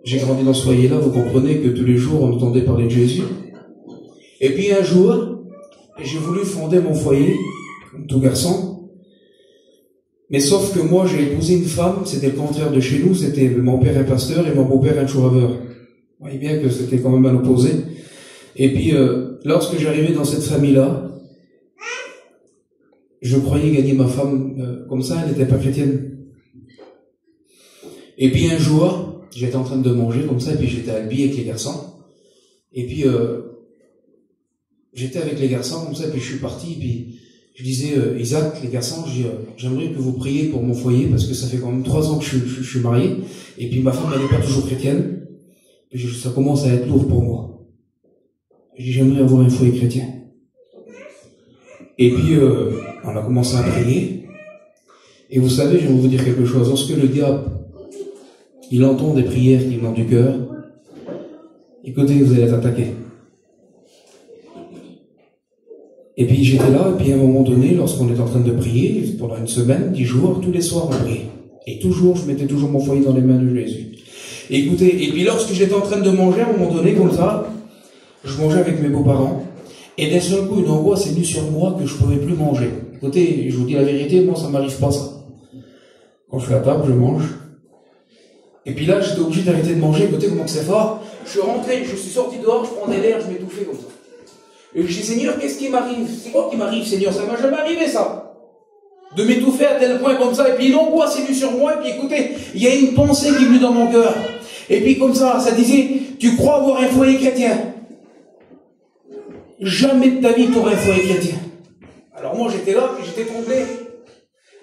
J'ai grandi dans ce foyer-là, vous comprenez que tous les jours on entendait parler de Jésus. Et puis un jour, j'ai voulu fonder mon foyer, comme tout garçon. Mais sauf que moi j'ai épousé une femme, c'était le contraire de chez nous, c'était mon père est pasteur et mon beau-père est chouraveur. Vous voyez bien que c'était quand même à l'opposé. Et puis lorsque j'arrivais dans cette famille-là, je croyais gagner ma femme comme ça, elle n'était pas chrétienne. Et puis un jour, j'étais en train de manger comme ça, et puis j'étais habillé avec les garçons. Et puis j'étais avec les garçons comme ça, et puis je suis parti, et puis je disais, Isaac, les garçons, j'aimerais que vous priez pour mon foyer, parce que ça fait quand même 3 ans que je suis marié, et puis ma femme, elle n'est pas toujours chrétienne, et ça commence à être lourd pour moi. Je dis, j'aimerais avoir un foyer chrétien. Et puis, on a commencé à prier, et vous savez, je vais vous dire quelque chose, lorsque le diable, il entend des prières qui viennent du cœur, écoutez, vous allez être attaqué. Et puis j'étais là, et puis à un moment donné, lorsqu'on était en train de prier, pendant une semaine, 10 jours, tous les soirs on priait. Et toujours, je mettais toujours mon foyer dans les mains de Jésus. Et écoutez, et puis lorsque j'étais en train de manger, à un moment donné, comme ça, je mangeais avec mes beaux-parents, et d'un seul coup, une angoisse est venue sur moi que je ne pouvais plus manger. Écoutez, je vous dis la vérité, moi ça m'arrive pas ça. Quand je suis à table, je mange. Et puis là, j'étais obligé d'arrêter de manger. Écoutez comment c'est fort. Je suis rentré, je suis sorti dehors, je prenais l'air, je m'étouffais comme ça. Et je dis, Seigneur, qu'est-ce qui m'arrive? C'est quoi qui m'arrive, Seigneur? Ça m'a jamais arrivé, ça. De m'étouffer à tel point comme ça. Et puis l'angoisse est venue sur moi. Et puis écoutez, il y a une pensée qui est venue dans mon cœur. Et puis comme ça disait, tu crois avoir un foyer chrétien? Jamais de ta vie, tu auras un foyer chrétien. Alors moi, j'étais là, puis j'étais troublé.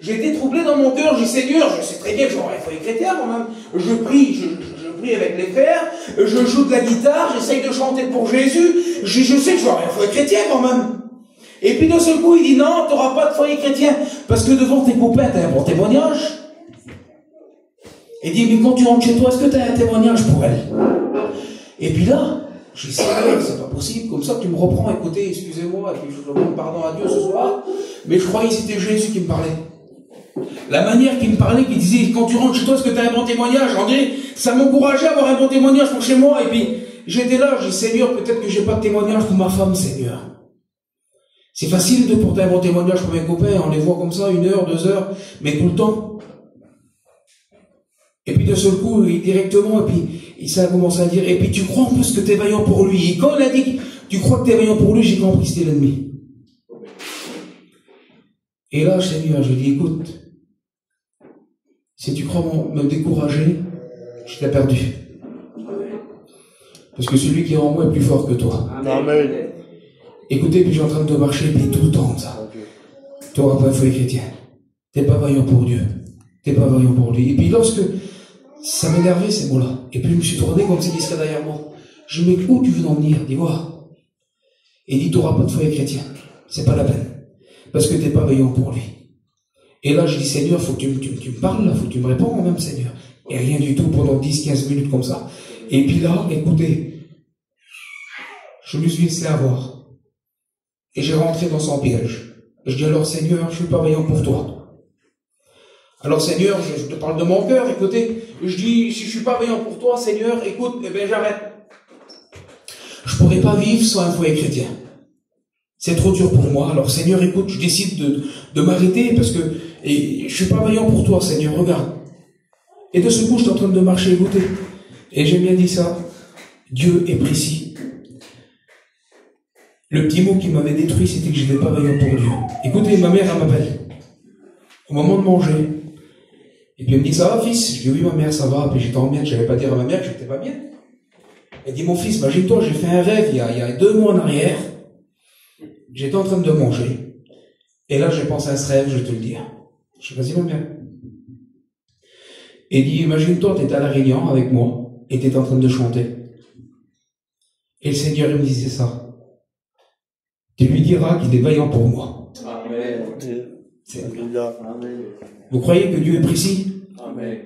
J'étais troublé dans mon cœur, je dis Seigneur, je sais très bien que j'aurai un foyer chrétien moi-même. Je prie avec les frères, je joue de la guitare, j'essaye de chanter pour Jésus, je sais que j'aurai un foyer chrétien quand même. Et puis d'un seul coup, il dit non, tu n'auras pas de foyer chrétien, parce que devant tes copains, tu as un bon témoignage. Il dit, mais quand tu rentres chez toi, est-ce que tu as un témoignage pour elle? Et puis là, je dis Seigneur, c'est pas possible, comme ça tu me reprends, écoutez, excusez-moi, et puis je demande pardon à Dieu ce soir, mais je croyais que c'était Jésus qui me parlait. La manière qu'il me parlait, qu'il disait, quand tu rentres chez toi, est-ce que tu as un bon témoignage? André, ça m'encourageait à avoir un bon témoignage pour chez moi. Et puis, j'étais là, je dis, Seigneur, peut-être que j'ai pas de témoignage pour ma femme, Seigneur. C'est facile de porter un bon témoignage pour mes copains, on les voit comme ça, 1 heure, 2 heures, mais tout le temps. Et puis, d'un seul coup, directement, et puis, ça a commencé à dire, et puis tu crois en plus que tu es vaillant pour lui. Et quand il a dit, tu crois que tu es vaillant pour lui, j'ai compris que c'était l'ennemi. Et là, Seigneur, je dis, écoute, si tu crois me décourager, je t'ai perdu. Parce que celui qui est en moi est plus fort que toi. Amen. Écoutez, puis je suis en train de marcher, puis tout le temps, ça. Tu n'auras pas un foyer chrétien. Tu n'es pas vaillant pour Dieu. Tu n'es pas vaillant pour lui. Et puis lorsque ça m'énervait, ces mots-là, et puis je me suis tourné comme s'il serait derrière moi. Je me dis, où tu veux en venir? Dis, voir. Et dis, tu n'auras pas de foyer chrétien. C'est pas la peine. Parce que tu n'es pas vaillant pour lui. Et là, je dis, Seigneur, faut que tu me parles, là, faut que tu me réponds, même, Seigneur. Et rien du tout pendant 10-15 minutes comme ça. Et puis là, écoutez, je me suis laissé avoir. Et j'ai rentré dans son piège. Et je dis, alors, Seigneur, je suis pas vaillant pour toi. Alors, Seigneur, je te parle de mon cœur, écoutez. Je dis, si je suis pas vaillant pour toi, Seigneur, écoute, eh bien, j'arrête. Je pourrais pas vivre sans un foyer chrétien. C'est trop dur pour moi. Alors, Seigneur, écoute, je décide de m'arrêter parce que je suis pas vaillant pour toi, Seigneur, regarde. Et de ce coup, je suis en train de marcher, écoutez. Et j'ai bien dit ça. Dieu est précis. Le petit mot qui m'avait détruit, c'était que je n'étais pas vaillant pour Dieu. Écoutez, ma mère, elle m'appelle. Au moment de manger. Et puis elle me dit, ça va, fils? Je dis, oui, ma mère, ça va. Puis j'étais en bien, je n'allais pas dire à ma mère que j'étais pas bien. Elle dit, mon fils, imagine-toi, j'ai fait un rêve il y a 2 mois en arrière. J'étais en train de manger. Et là, j'ai pensé à ce rêve, je vais te le dire. Je dis, vas-y, ma mère. Et dit, imagine-toi, tu étais à la Réunion avec moi, et tu étais en train de chanter. Et le Seigneur, il me disait ça. Tu lui diras qu'il est vaillant pour moi. Amen. Vous croyez que Dieu est précis? Amen.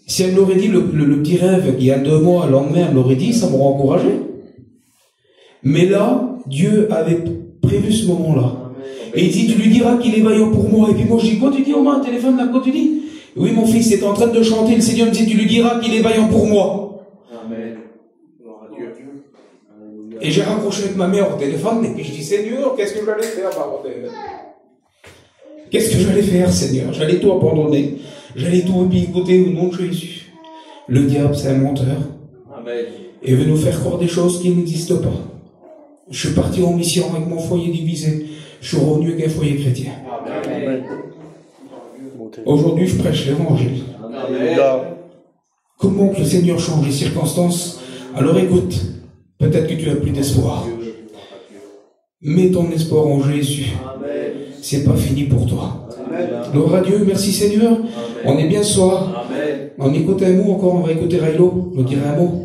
Si elle m'aurait dit le petit rêve il y a 2 mois, le lendemain, elle m'aurait dit, ça m'aurait encouragé. Mais là, Dieu avait prévu ce moment-là. Et il dit, tu lui diras qu'il est vaillant pour moi. Et puis moi, je dis, quoi tu dis, Omar, téléphone là, quoi tu dis? Oui, mon fils est en train de chanter, le Seigneur me dit, tu lui diras qu'il est vaillant pour moi. Amen. Et j'ai raccroché avec ma mère au téléphone, et puis je dis, Seigneur, qu'est-ce que j'allais faire, bordel? Qu'est-ce que j'allais faire, Seigneur? J'allais tout abandonner. J'allais tout écouter au nom de Jésus. Le diable, c'est un menteur. Amen. Et veut nous faire croire des choses qui n'existent pas. Je suis parti en mission avec mon foyer divisé. Je suis revenu avec un foyer chrétien. Amen. Aujourd'hui, je prêche l'évangile. Amen. Comment que le Seigneur change les circonstances? Alors écoute, peut-être que tu n'as plus d'espoir. Mets ton espoir en Jésus. Amen. C'est pas fini pour toi. Amen. Gloire à Dieu, merci Seigneur. Amen. On est bien ce soir. Amen. On écoute un mot encore, on va écouter Railo, nous dire un mot.